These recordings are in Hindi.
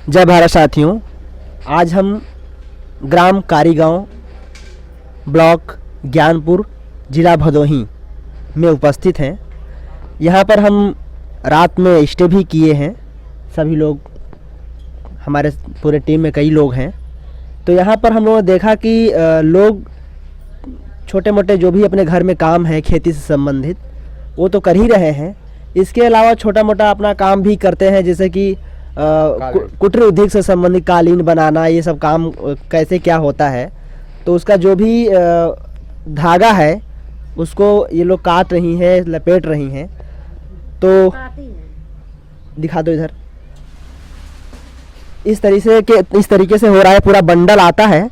जय भारत साथियों, आज हम ग्राम कारीगांव, ब्लॉक ज्ञानपुर, जिला भदोही में उपस्थित हैं। यहाँ पर हम रात में स्टे भी किए हैं। सभी लोग, हमारे पूरे टीम में कई लोग हैं। तो यहाँ पर हम लोगों ने देखा कि लोग छोटे मोटे जो भी अपने घर में काम है खेती से संबंधित वो तो कर ही रहे हैं। इसके अलावा छोटा मोटा अपना काम भी करते हैं, जैसे कि कुटीर उद्योग से संबंधित कालीन बनाना, ये सब काम कैसे क्या होता है। तो उसका जो भी धागा है उसको ये लोग काट रही हैं, लपेट रही हैं। तो दिखा दो इधर। इस तरीके से हो रहा है। पूरा बंडल आता है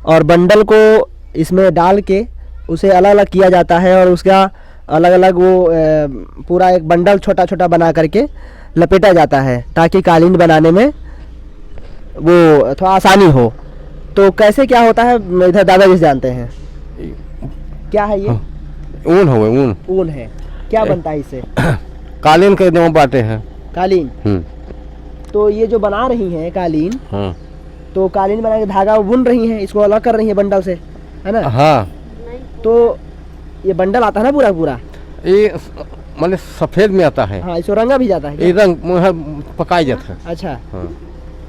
और बंडल को इसमें डाल के उसे अलग अलग किया जाता है और उसका अलग अलग वो पूरा एक बंडल छोटा छोटा बना करके लपेटा जाता है ताकि कालीन बनाने में वो थोड़ा आसानी हो। तो कैसे क्या होता है इधर दादाजी जानते हैं। क्या है ये? ऊन है। ऊन है। क्या बनता है इससे? कालीन के दो बाटे हैं। कालीन। तो ये जो बना रही हैं कालीन, तो कालीन बना के धागा बुन रही हैं, इसको अलग कर रही हैं बंडल से, है ना? हाँ। तो ये बंडल आता है ना पूरा ये माने सफेद में आता है। हाँ, इसको रंगा भी जाता है। ये रंग पकाया जाता है। अच्छा। हाँ।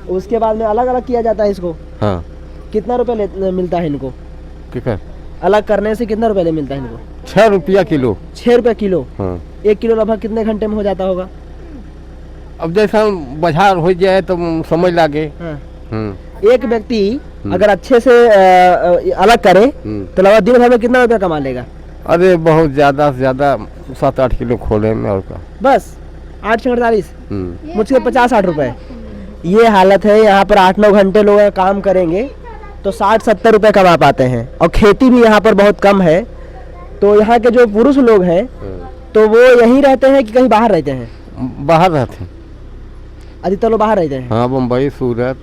उसके बाद में अलग अलग किया जाता है इसको। हाँ। कितना रुपए मिलता है इनको? ठीक अलग करने से कितना रुपए मिलता है इनको? 6 रुपया किलो। 6 रुपए किलो। हाँ। 1 किलो लगभग कितने घंटे में हो जाता होगा? अब जैसा बाजार हो जाए तो समझ लागे। हाँ। हम्म। एक व्यक्ति अगर अच्छे से अलग करे तो लगभग दिन भर में कितना रुपया कमा लेगा? अरे बहुत ज्यादा से ज्यादा 7-8 किलो खोले में और का। बस 8-48 मुझसे 50-60 रुपए। ये हालत है। यहाँ पर 8-9 घंटे लोग काम करेंगे तो 60-70 रुपए कमा पाते हैं। और खेती भी यहाँ पर बहुत कम है। तो यहाँ के जो पुरुष लोग हैं तो वो यहीं रहते हैं कि कहीं बाहर रहते हैं? बाहर रहते हैं। अधिकतर लोग बाहर रहते हैं। हाँ, बम्बई, सूरत।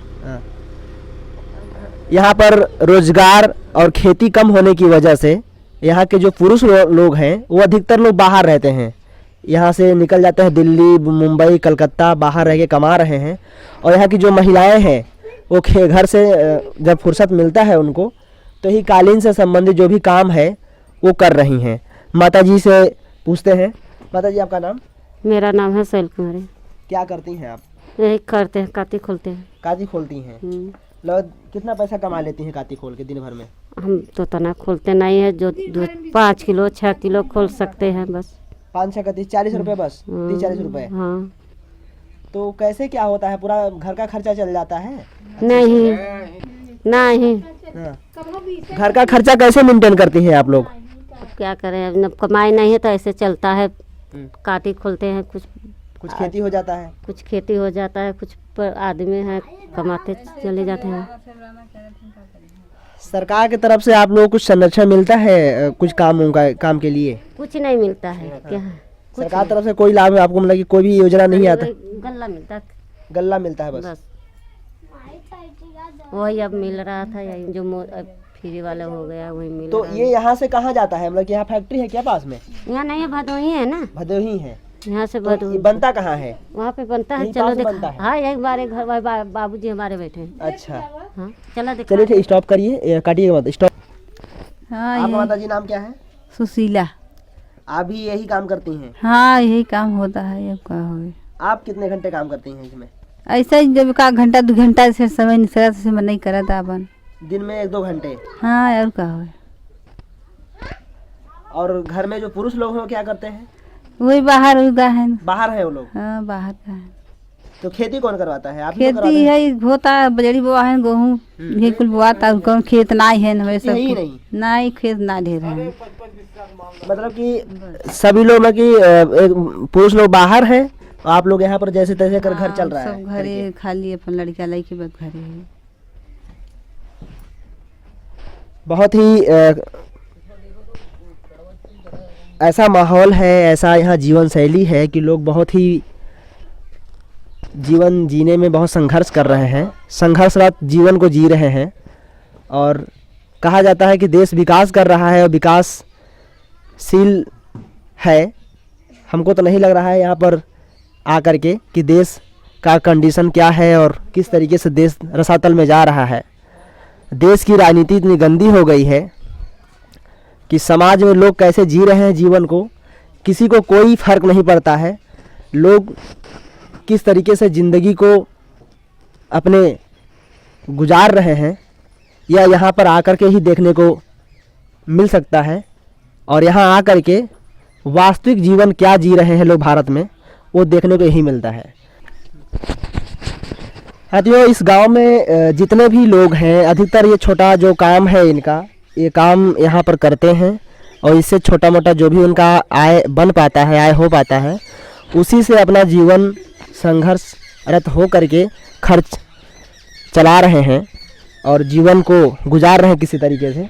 यहाँ पर रोजगार और खेती कम होने की वजह से यहाँ के जो पुरुष लोग हैं वो अधिकतर लोग बाहर रहते हैं। यहाँ से निकल जाते हैं दिल्ली, मुंबई, कलकत्ता, बाहर रह के कमा रहे हैं। और यहाँ की जो महिलाएं हैं वो घर से जब फुर्सत मिलता है उनको तो ही कालीन से संबंधित जो भी काम है वो कर रही हैं। माता जी से पूछते हैं। माता जी, आपका नाम? मेरा नाम है शैल कुमारी। क्या करती हैं आप? यही करते हैं, काती खोलते हैं। काती खोलती हैं। लगभग कितना पैसा कमा लेती हैं काती खोल के दिन भर में? हम तो तना खोलते नहीं है, जो 5 किलो 6 किलो खोल सकते हैं बस। 5-6 का 30-40 रुपये बस? 30-40 रुपये। हाँ। तो कैसे क्या होता है? पूरा घर का खर्चा चल जाता है? नहीं। हाँ। घर का खर्चा कैसे मेंटेन करती हैं आप लोग? अब क्या करें, अब कमाई नहीं है तो ऐसे चलता है। काटी खोलते हैं, कुछ खेती हो जाता है, कुछ खेती हो जाता है, कुछ पर आदमी है कमाते चले जाते हैं। सरकार की तरफ से आप लोग कुछ संरक्षण मिलता है कुछ काम के लिए? कुछ नहीं मिलता है। क्या है? सरकार तरफ से कोई लाभ आपको मतलब कि कोई भी योजना नहीं आता? गल्ला मिलता है। गल्ला मिलता है बस? वही अब मिल रहा था, यही जो फ्री वाला हो गया वही मिल तो रहा है। ये यहाँ से कहाँ जाता है? मतलब कि यहाँ फैक्ट्री है क्या पास में? यहाँ नहीं है, भदोही है ना। भदोही है। यहाँ से तो भदोही बनता कहाँ है? वहाँ पे बनता है। यहीं चलो पास में देखा। बनता है? हाँ, यही हमारे घर बाबूजी हमारे बैठे हैं। अच्छा। हाँ, चलो देखा। चलिए स्टॉप करिए, काटिएगा मत, स्टॉप। हाँ, आपका माता जी नाम क्या है? सुशीला। आप भी यही काम करती हैं? हाँ, यही काम होता है। अब क्या होगा? आप कितने घंटे काम करती हैं इसमें? ऐसा ही जब का घंटा 2 घंटा से समय निसरा से मैं नहीं करा था अपन। दिन में 1-2 घंटे? हाँ, और क्या होगा? और घर में जो पुरुष लोग हैं वो क्या करते हैं? वही बाहर उगा है। बाहर है वो लोग? हाँ, बाहर का है। तो खेती कौन करवाता है? आप ही तो करवाते खेती हैं? है, होता है, बजड़ी बोआ है, गेहूँ ये कुल बोआता है। कौन खेत नहीं है हमारे सब? यही नहीं? नहीं, खेत ना ढेर है। मतलब कि सभी लोग में कि पुरुष लोग बाहर हैं और आप लोग यहाँ पर जैसे तैसे कर घर चल रहा है? सब घरे खाली अपन लड़का लड़की बस घरे है। बहुत ही ऐसा माहौल है, ऐसा यहाँ जीवन शैली है कि लोग बहुत ही जीवन जीने में बहुत संघर्ष कर रहे हैं, संघर्षरत जीवन को जी रहे हैं। और कहा जाता है कि देश विकास कर रहा है और विकासशील है। हमको तो नहीं लग रहा है यहाँ पर आकर के कि देश का कंडीशन क्या है और किस तरीके से देश रसातल में जा रहा है। देश की राजनीति इतनी गंदी हो गई है कि समाज में लोग कैसे जी रहे हैं जीवन को, किसी को कोई फर्क नहीं पड़ता है। लोग किस तरीके से ज़िंदगी को अपने गुजार रहे हैं यह यहाँ पर आकर के ही देखने को मिल सकता है। और यहाँ आकर के वास्तविक जीवन क्या जी रहे हैं लोग भारत में, वो देखने को यही मिलता है। साथियों, इस गांव में जितने भी लोग हैं अधिकतर ये छोटा जो काम है इनका, ये काम यहाँ पर करते हैं और इससे छोटा मोटा जो भी उनका आय बन पाता है, आय हो पाता है, उसी से अपना जीवन संघर्षरत हो करके खर्च चला रहे हैं और जीवन को गुजार रहे हैं किसी तरीके से।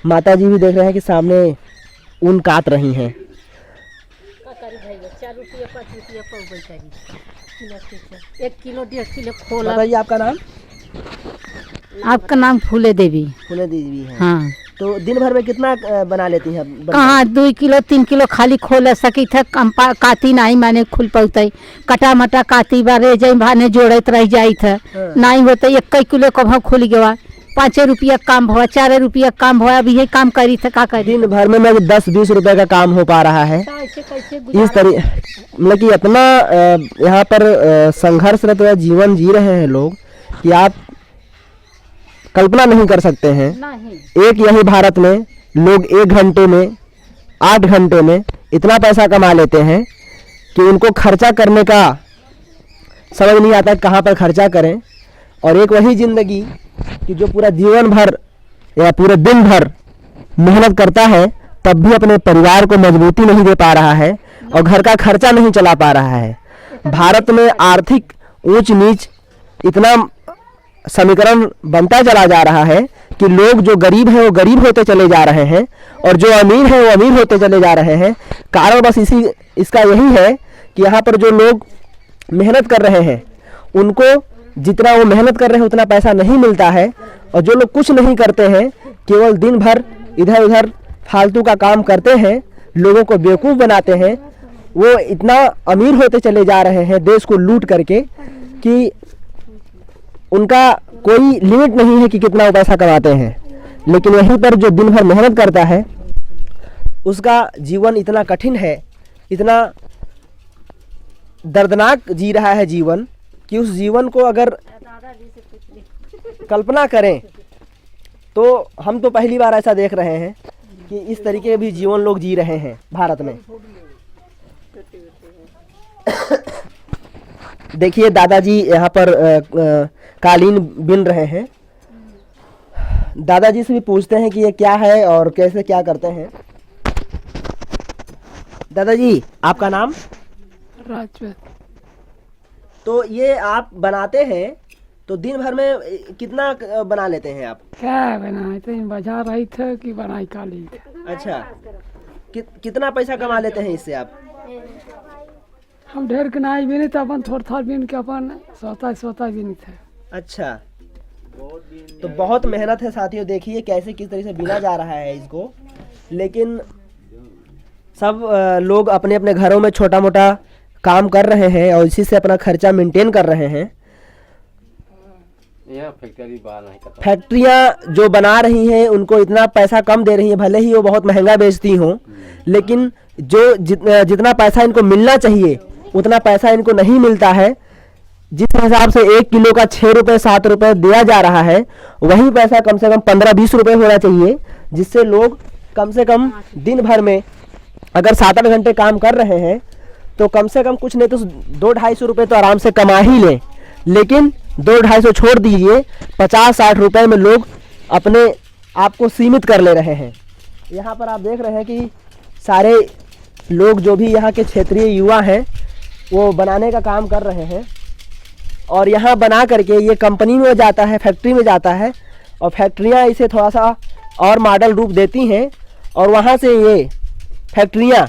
माता जी भी देख रहे हैं कि सामने ऊन काट रही हैं। बताइए आपका नाम? आपका नाम फूले देवी। फूले देवी है। हाँ। तो दिन भर में कितना बना लेती हैं? कहाँ 2 किलो 3 किलो खाली खोल सकी था, काती नहीं माने खुल पौते, कटा मटा काती बारे जाई भाने जोड़त रह जाई था। हाँ। नहीं होते 1 किलो कब खुल गया, 5 रुपया काम भवा, 4 रुपया काम भवा, अभी ये काम करी था का करी। दिन भर में 10-20 रुपए का काम हो पा रहा है। इस तरीके मतलब कि अपना यहाँ पर संघर्षरत जीवन जी रहे हैं लोग कि आप कल्पना नहीं कर सकते हैं। एक यही भारत में लोग 1 घंटे में 8 घंटे में इतना पैसा कमा लेते हैं कि उनको खर्चा करने का समझ नहीं आता कहाँ पर खर्चा करें। और एक वही ज़िंदगी कि जो पूरा जीवन भर या पूरे दिन भर मेहनत करता है तब भी अपने परिवार को मजबूती नहीं दे पा रहा है और घर का खर्चा नहीं चला पा रहा है। भारत में आर्थिक ऊंच नीच इतना समीकरण बनता चला जा रहा है कि लोग जो गरीब हैं वो गरीब होते चले जा रहे हैं और जो अमीर हैं वो अमीर होते चले जा रहे हैं। कारण बस इसका यही है कि यहाँ पर जो लोग मेहनत कर रहे हैं उनको जितना वो मेहनत कर रहे हैं उतना पैसा नहीं मिलता है और जो लोग कुछ नहीं करते हैं, केवल दिन भर इधर उधर फालतू का काम करते हैं, लोगों को बेवकूफ़ बनाते हैं, वो इतना अमीर होते चले जा रहे हैं देश को लूट करके कि उनका कोई लिमिट नहीं है कि कितना वो पैसा कमाते हैं। लेकिन वहीं पर जो दिन भर मेहनत करता है उसका जीवन इतना कठिन है, इतना दर्दनाक जी रहा है जीवन कि उस जीवन को अगर कल्पना करें तो हम तो पहली बार ऐसा देख रहे हैं कि इस तरीके भी जीवन लोग जी रहे हैं भारत में। देखिए दादाजी यहाँ पर कालीन बिन रहे हैं। दादाजी से भी पूछते हैं कि ये क्या है और कैसे क्या करते हैं। दादाजी आपका नाम? राजवत। तो ये आप बनाते हैं तो दिन भर में कितना बना लेते हैं आप? क्या बनाए थे, बाजार रही थे कि बनाई काली थे। अच्छा, कितना पैसा कमा लेते हैं इससे आप? हम ढेर के नाई भी नहीं थे, अपन थोड़ा था बिन के अपन सोता भी नहीं थे। अच्छा, तो बहुत मेहनत है साथियों। देखिए कैसे किस तरह से बिना जा रहा है इसको। लेकिन सब लोग अपने अपने घरों में छोटा मोटा काम कर रहे हैं और इसी से अपना खर्चा मेंटेन कर रहे हैं। फैक्ट्रियाँ जो बना रही हैं उनको इतना पैसा कम दे रही हैं, भले ही वो बहुत महंगा बेचती हों, लेकिन जो जितना पैसा इनको मिलना चाहिए उतना पैसा इनको नहीं मिलता है। जिस हिसाब से 1 किलो का 6 रुपये 7 रुपये दिया जा रहा है वही पैसा कम से कम 15-20 रुपये होना चाहिए, जिससे लोग कम से कम दिन भर में अगर 7-8 घंटे काम कर रहे हैं तो कम से कम कुछ नहीं तो 200-250 रुपये तो आराम से कमा ही लें। लेकिन 200-250 छोड़ दीजिए, 50-60 रुपये में लोग अपने आप को सीमित कर ले रहे हैं। यहाँ पर आप देख रहे हैं कि सारे लोग जो भी यहाँ के क्षेत्रीय युवा हैं वो बनाने का काम कर रहे हैं और यहाँ बना करके ये कंपनी में जाता है, फैक्ट्री में जाता है और फैक्ट्रियाँ इसे थोड़ा सा और मॉडल रूप देती हैं और वहाँ से ये फैक्ट्रियाँ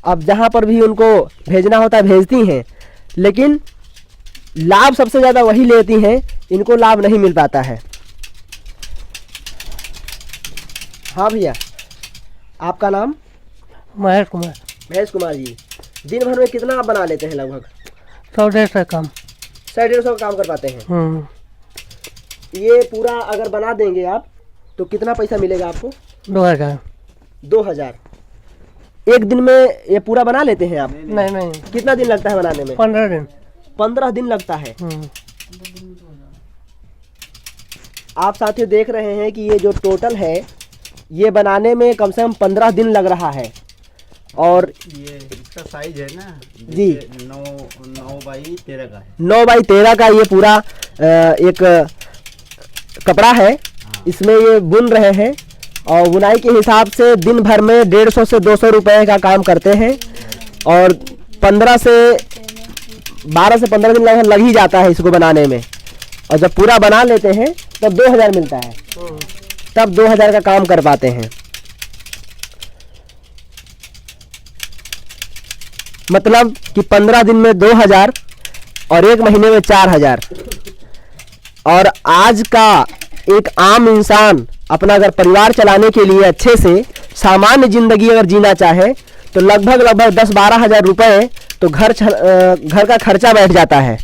अब जहाँ पर भी उनको भेजना होता है भेजती हैं। लेकिन लाभ सबसे ज़्यादा वही लेती हैं, इनको लाभ नहीं मिल पाता है। हाँ भैया, आपका नाम? महेश कुमार। महेश कुमार जी, दिन भर में कितना आप बना लेते हैं? लगभग 100-150 कम। 150 का काम कर पाते हैं। ये पूरा अगर बना देंगे आप तो कितना पैसा मिलेगा आपको? 2000। एक दिन में ये पूरा बना लेते हैं आप? नहीं कितना दिन लगता है बनाने में? 15 दिन। 15 दिन लगता है। आप साथियों देख रहे हैं कि ये जो टोटल है ये बनाने में कम से कम 15 दिन लग रहा है। और ये इसका साइज है ना जी 9 बाई 13 का है। 9 बाई 13 का ये पूरा एक कपड़ा है। इसमें ये बुन रहे हैं और बुनाई के हिसाब से दिन भर में 150 से 200 रुपए का काम करते हैं और 12 से 15 दिन लगभग लग ही जाता है इसको बनाने में। और जब पूरा बना लेते हैं तब 2000 मिलता है, तब 2000 का काम कर पाते हैं। मतलब कि 15 दिन में 2000 और एक महीने में 4000। और आज का एक आम इंसान अपना अगर परिवार चलाने के लिए अच्छे से सामान्य जिंदगी अगर जीना चाहे तो लगभग 10-12 हज़ार रुपये तो घर का खर्चा बैठ जाता है।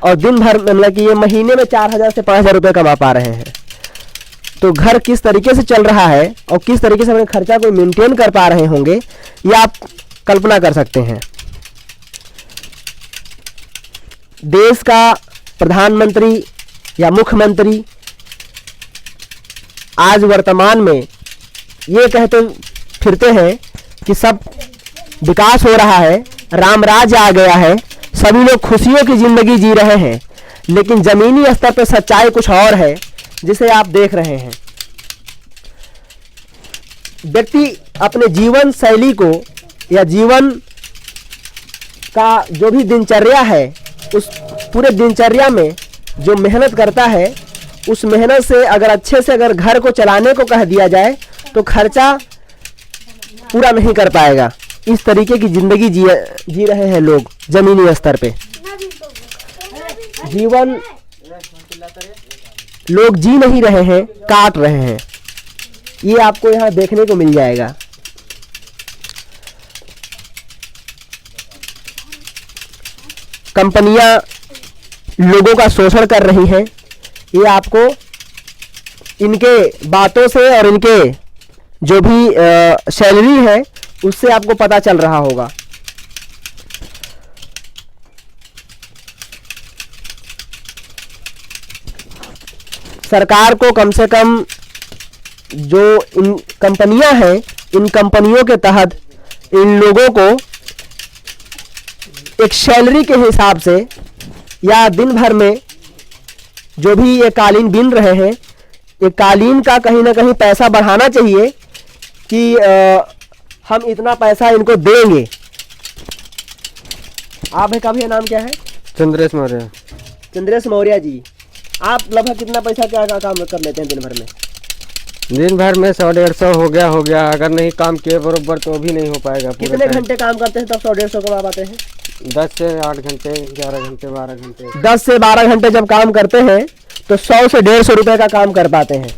और दिन भर मतलब कि ये महीने में 4000 से 5000 रुपये कमा पा रहे हैं। तो घर किस तरीके से चल रहा है और किस तरीके से अपने खर्चा को मेंटेन कर पा रहे होंगे ये आप कल्पना कर सकते हैं। देश का प्रधानमंत्री या मुख्यमंत्री आज वर्तमान में ये कहते फिरते हैं कि सब विकास हो रहा है, राम राज्य आ गया है, सभी लोग खुशियों की जिंदगी जी रहे हैं। लेकिन जमीनी स्तर पर सच्चाई कुछ और है जिसे आप देख रहे हैं। व्यक्ति अपने जीवन शैली को या जीवन का जो भी दिनचर्या है उस पूरे दिनचर्या में जो मेहनत करता है उस मेहनत से अगर अच्छे से अगर घर को चलाने को कह दिया जाए तो खर्चा पूरा नहीं कर पाएगा। इस तरीके की जिंदगी जी रहे हैं लोग जमीनी स्तर पे। जीवन लोग जी नहीं रहे हैं, काट रहे हैं। ये आपको यहाँ देखने को मिल जाएगा। कंपनियां लोगों का शोषण कर रही हैं। ये आपको इनके बातों से और इनके जो भी सैलरी है उससे आपको पता चल रहा होगा। सरकार को कम से कम जो इन कंपनियां हैं इन कंपनियों के तहत इन लोगों को एक सैलरी के हिसाब से या दिन भर में जो भी ये कालीन बिन रहे हैं ये कालीन का कहीं ना कहीं पैसा बढ़ाना चाहिए कि हम इतना पैसा इनको देंगे। आपका भी नाम क्या है? चंद्रेश मौर्य। चंद्रेश मौर्य जी, आप लगभग कितना पैसा क्या काम कर लेते हैं दिन भर में? दिन भर में 100-150 हो गया। अगर नहीं काम किए बरोबर तो भी नहीं हो पाएगा। कितने घंटे काम करते हैं तब 100-150 कमा पाते हैं? 10 से 8 घंटे, 11 घंटे, 12 घंटे। 10 से 12 घंटे जब काम करते हैं तो 100 से 150 रुपए का काम कर पाते हैं।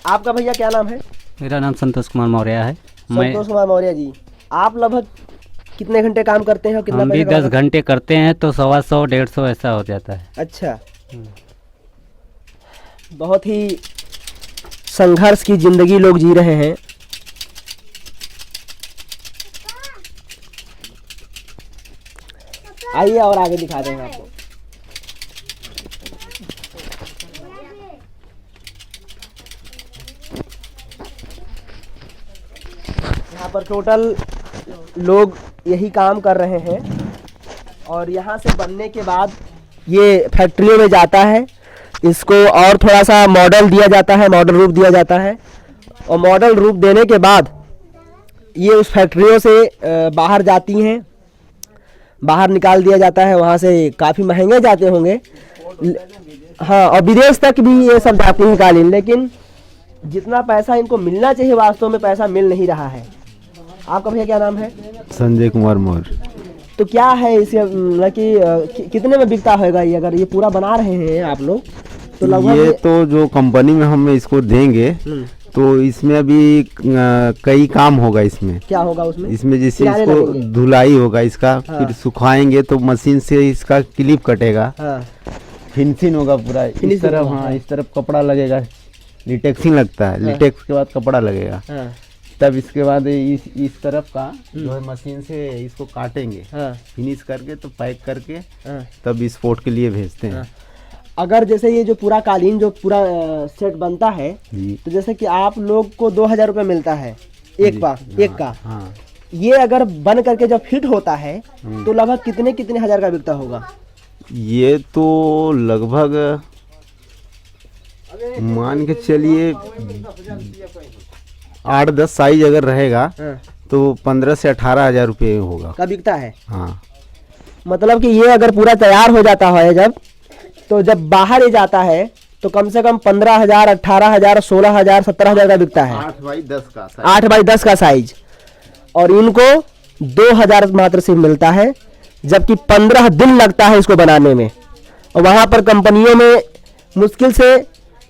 आपका भैया क्या नाम है? मेरा नाम संतोष कुमार मौर्य है। संतोष कुमार मौर्य जी, आप लगभग कितने घंटे काम करते हैं और कितना हम भी 10 घंटे करते हैं तो 125-150 ऐसा हो जाता है। अच्छा, बहुत ही संघर्ष की जिंदगी लोग जी रहे हैं। आइए और आगे दिखा देंगे आपको। यहाँ पर टोटल लोग यही काम कर रहे हैं और यहाँ से बनने के बाद ये फैक्ट्रियों में जाता है। इसको और थोड़ा सा मॉडल दिया जाता है, मॉडल रूप दिया जाता है और मॉडल रूप देने के बाद ये उस फैक्ट्रियों से बाहर जाती हैं, बाहर निकाल दिया जाता है। वहाँ से काफ़ी महंगे जाते होंगे, हाँ, और विदेश तक भी ये सब जाती हैं कालीन। लेकिन जितना पैसा इनको मिलना चाहिए वास्तव में पैसा मिल नहीं रहा है। आपका भैया क्या नाम है? संजय कुमार मौर्य। तो क्या है इसे मतलब कि कितने में बिकता होगा ये अगर ये पूरा बना रहे हैं आप लोग तो लगभग ये तो जो कंपनी में हम इसको देंगे तो इसमें अभी कई काम होगा इसमें। क्या होगा उसमें? इसमें जैसे किनारे इसको लगेंगे। धुलाई होगा इसका, हाँ। फिर सुखाएंगे तो मशीन से इसका क्लिप कटेगा, हाँ फिनिशिंग होगा पूरा। इस फिनिशिंग तरफ, होगा, हाँ, हाँ। इस तरफ कपड़ा लगेगा, लिटेक्सिंग लगता है, हाँ। लिटेक्स के बाद कपड़ा लगेगा, हाँ तब इसके बाद इस तरफ का जो है मशीन से इसको काटेंगे, हाँ फिनिश करके तो पैक करके हाँ। तब एक्सपोर्ट के लिए भेजते हैं। अगर जैसे ये जो पूरा कालीन जो पूरा सेट बनता है, जी तो जैसे कि आप लोग को 2000 रुपये मिलता है एक का। हाँ, ये अगर बन करके जब फिट होता है तो लगभग कितने हजार का बिकता होगा? ये तो लगभग मान के चलिए 8-10 साइज अगर रहेगा हाँ। तो 15 से 18 हजार रुपये होगा। का बिकता है। हाँ, मतलब कि ये अगर पूरा तैयार हो जाता है जब बाहर ये जाता है तो कम से कम 15,000, 18,000, 16,000, 17,000 का बिकता है। 8x10 का 8x10 का साइज, और इनको 2,000 मात्र सिर्फ मिलता है, जबकि 15 दिन लगता है इसको बनाने में। और वहाँ पर कंपनियों में मुश्किल से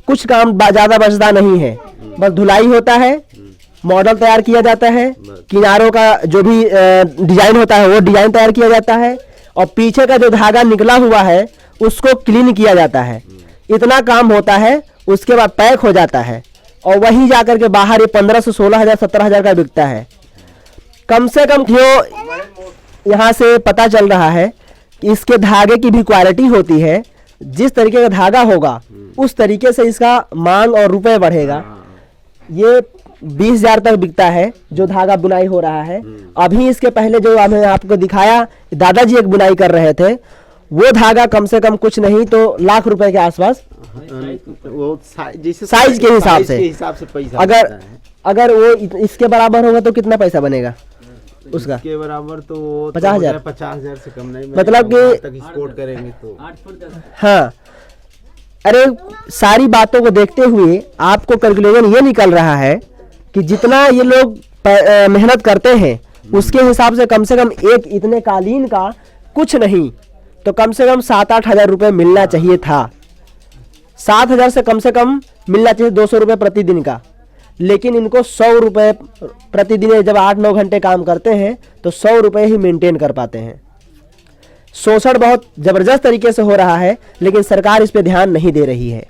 कुछ काम ज़्यादा बचता नहीं है, बस धुलाई होता है, मॉडल तैयार किया जाता है, किनारों का जो भी डिजाइन होता है वो डिजाइन तैयार किया जाता है, और पीछे का जो धागा निकला हुआ है उसको क्लीन किया जाता है। इतना काम होता है, उसके बाद पैक हो जाता है, और वहीं जाकर के बाहर ये 15 से 16,000, 17,000 का बिकता है। कम से कम क्यों यहाँ से पता चल रहा है कि इसके धागे की भी क्वालिटी होती है। जिस तरीके का धागा होगा उस तरीके से इसका मांग और रुपए बढ़ेगा। ये 20,000 तक बिकता है जो धागा बुनाई हो रहा है। अभी इसके पहले जो हमें आपको दिखाया, दादाजी एक बुनाई कर रहे थे, वो धागा कम से कम कुछ नहीं तो लाख रुपए के आसपास वो साइज के हिसाब से पैसा अगर वो इसके बराबर होगा तो कितना पैसा बनेगा उसका? के बराबर तो 50,000 50,000 से कम नहीं, मतलब कि तक एक्सपोर्ट करेंगे तो। हाँ, अरे सारी बातों को देखते हुए आपको कैलकुलेशन ये निकल रहा है कि जितना ये लोग मेहनत करते हैं उसके हिसाब से कम एक इतने कालीन का कुछ नहीं तो कम से कम 7-8 हजार रुपये मिलना चाहिए था। 7,000 से कम मिलना चाहिए 200 रुपये प्रतिदिन का, लेकिन इनको 100 रुपये प्रतिदिन, जब 8-9 घंटे काम करते हैं तो 100 रुपये ही मेंटेन कर पाते हैं। शोषण बहुत ज़बरदस्त तरीके से हो रहा है, लेकिन सरकार इस पे ध्यान नहीं दे रही है।